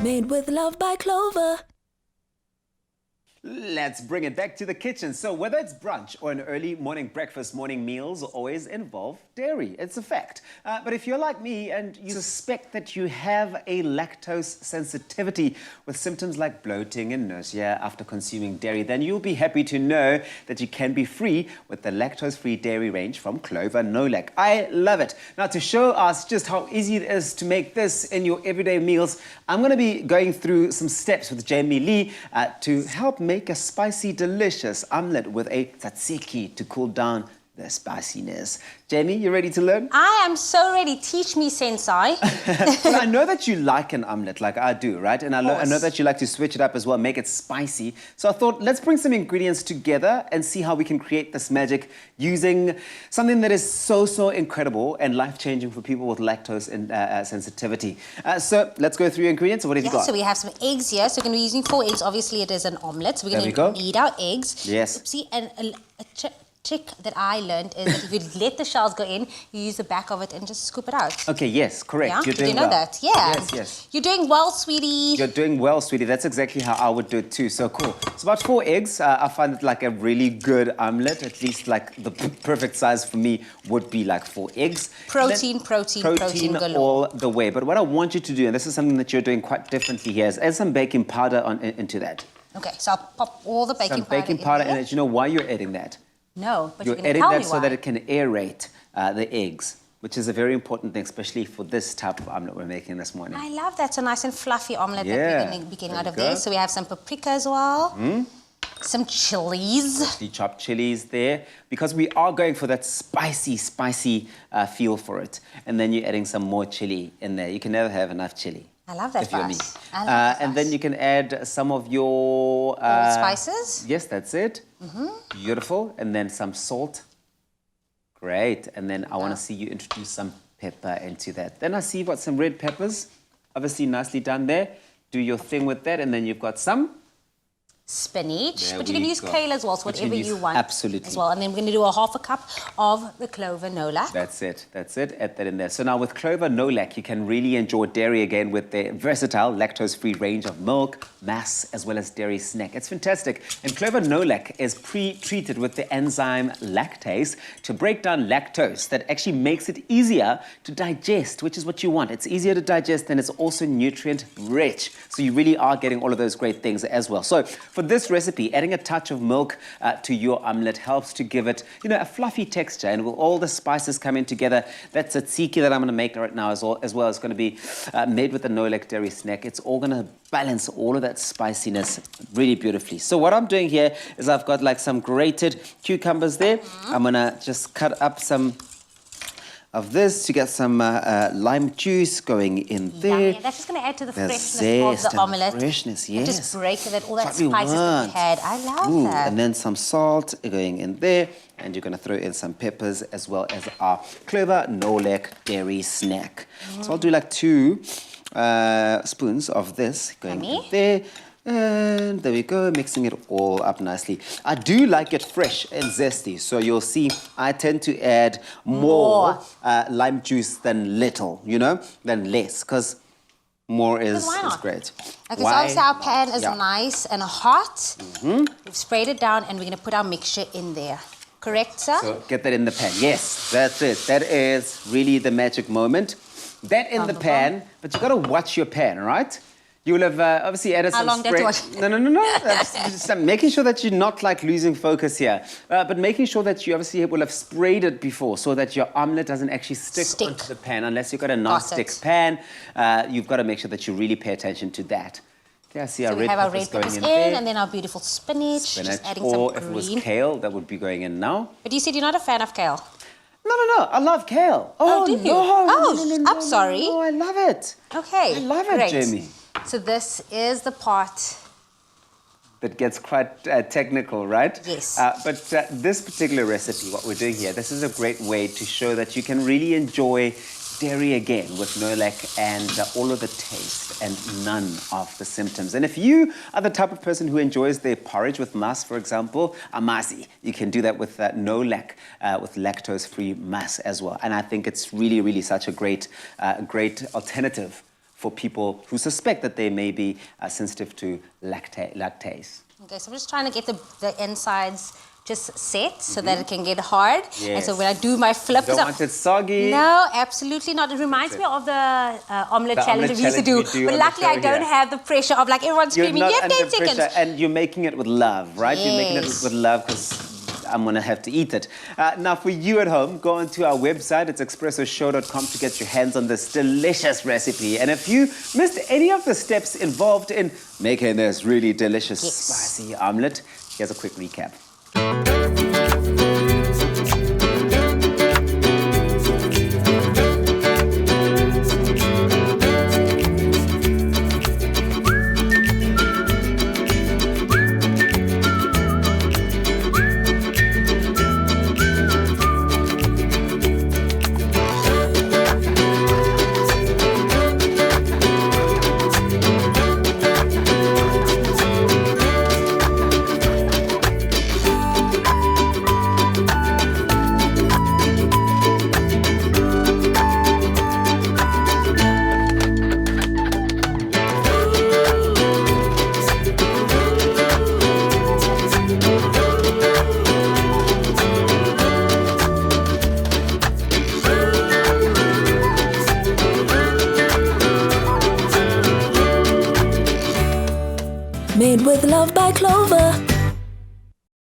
Made with love by Clover. Let's bring it back to the kitchen. So whether it's brunch or an early morning breakfast, morning meals always involve dairy. It's a fact. But if you're like me and you suspect that you have a lactose sensitivity with symptoms like bloating and nausea after consuming dairy, then you'll be happy to know that you can be free with the lactose-free dairy range from Clover Nolac. I love it. Now, to show us just how easy it is to make this in your everyday meals, I'm going to be going through some steps with Jamie Lee to help make a spicy, delicious omelette with a tzatziki to cool down the spiciness. Jamie, you ready to learn? I am so ready. Teach me, Sensei. Well, I know that you like an omelette like I do, right? And I know that you like to switch it up as well, make it spicy. So I thought, let's bring some ingredients together and see how we can create this magic using something that is so incredible and life-changing for people with lactose sensitivity. So let's go through your ingredients. What have you got? So we have some eggs here. So we're going to be using 4 eggs. Obviously, it is an omelette. So we're going to need our eggs. Yes. Oopsie, and a trick that I learned is that if you let the shells go in, you use the back of it and just scoop it out. Okay, yes, correct. Yeah? You're doing well. well. That? Yeah. Yes. You're doing well, sweetie. You're doing well, sweetie. That's exactly how I would do it too. So cool. It's about 4 eggs. I find it like a really good omelette. At least like the perfect size for me would be like 4 eggs. Protein galore. All the way. But what I want you to do, and this is something that you're doing quite differently here, is add some baking powder into that. Okay, so I'll pop all the baking powder in Some baking powder in it. You know why you're adding that? No, but you're going to tell me why. adding that so that it can aerate the eggs, which is a very important thing, especially for this type of omelette we're making this morning. I love that. So nice and fluffy omelette that we're going to be getting out of there. So we have some paprika as well. Some chilies. Freshly chopped chilies there, because we are going for that spicy feel for it. And then you're adding some more chili in there. You can never have enough chili. I love that if you're me. And then you can add some of your... spices? Yes, that's it. Beautiful. And then some salt. Great. And then I want to see you introduce some pepper into that. Then I see you've got some red peppers. Obviously nicely done there. Do your thing with that. And then you've got some... spinach, but you can use kale as well, so whatever you want. Absolutely. As well. And then we're going to do a half a cup of the Clover Nolac. That's it. Add that in there. So now with Clover Nolac, you can really enjoy dairy again with their versatile lactose-free range of milk, mass, as well as dairy snack. It's fantastic. And Clover Nolac is pre-treated with the enzyme lactase to break down lactose that actually makes it easier to digest, which is what you want. It's easier to digest and it's also nutrient-rich. So you really are getting all of those great things as well. So for this recipe, adding a touch of milk to your omelette helps to give it, a fluffy texture, and with all the spices coming together, that tzatziki that I'm going to make right now as well is going to be made with the Nolac dairy snack. It's all going to balance all of that spiciness really beautifully. So what I'm doing here is I've got like some grated cucumbers there. I'm going to just cut up some of this to get some lime juice going in there. Yeah, that's just going to add to the freshness of the omelette. Freshness, yes. And just break that, all that spices that we had. I love that. And then some salt going in there. And you're going to throw in some peppers as well as our Clover Nolac dairy snack. So I'll do like 2 spoons of this going in there. And there we go, mixing it all up nicely. I do like it fresh and zesty, so you'll see I tend to add more lime juice than than less, because more is great. Okay, so obviously our pan is nice and hot. We've sprayed it down and we're going to put our mixture in there. Correct, sir? So get that in the pan. Yes, that's it. That is really the magic moment. That in the pan, but you got to watch your pan, right? You will have obviously added some spray. How long did you watch? No. Just making sure that you're not like losing focus here. But making sure that you obviously will have sprayed it before so that your omelette doesn't actually stick onto the pan. Unless you've got a non-stick pan, you've got to make sure that you really pay attention to that. Okay, I see our red peppers going in there. And then our beautiful spinach. Just adding some green. If it was kale, that would be going in now. But you said you're not a fan of kale. No. I love kale. Oh, do you? No, I'm sorry. No, I love it. Okay. I love it, Jamie. So this is the part that gets quite technical, right? Yes. But this particular recipe, what we're doing here, this is a great way to show that you can really enjoy dairy again with Nolac and all of the taste and none of the symptoms. And if you are the type of person who enjoys their porridge with mass, for example, amasi, you can do that with Nolac, with lactose-free mass as well. And I think it's really, really such a great alternative for people who suspect that they may be sensitive to lactase. Okay, so I'm just trying to get the insides just set so that it can get hard. Yes. And so when I do my flips Don't up, want it soggy. no, absolutely not. It reminds me of the omelette challenge we used to do. But luckily I don't have the pressure of like everyone screaming, You're not "Yep, 10 under seconds." pressure, and you're making it with love, right? You're making it Yes. with love because I'm going to have to eat it. Now, for you at home, go onto our website. It's expressoshow.com to get your hands on this delicious recipe. And if you missed any of the steps involved in making this really delicious spicy omelette, here's a quick recap. Made with love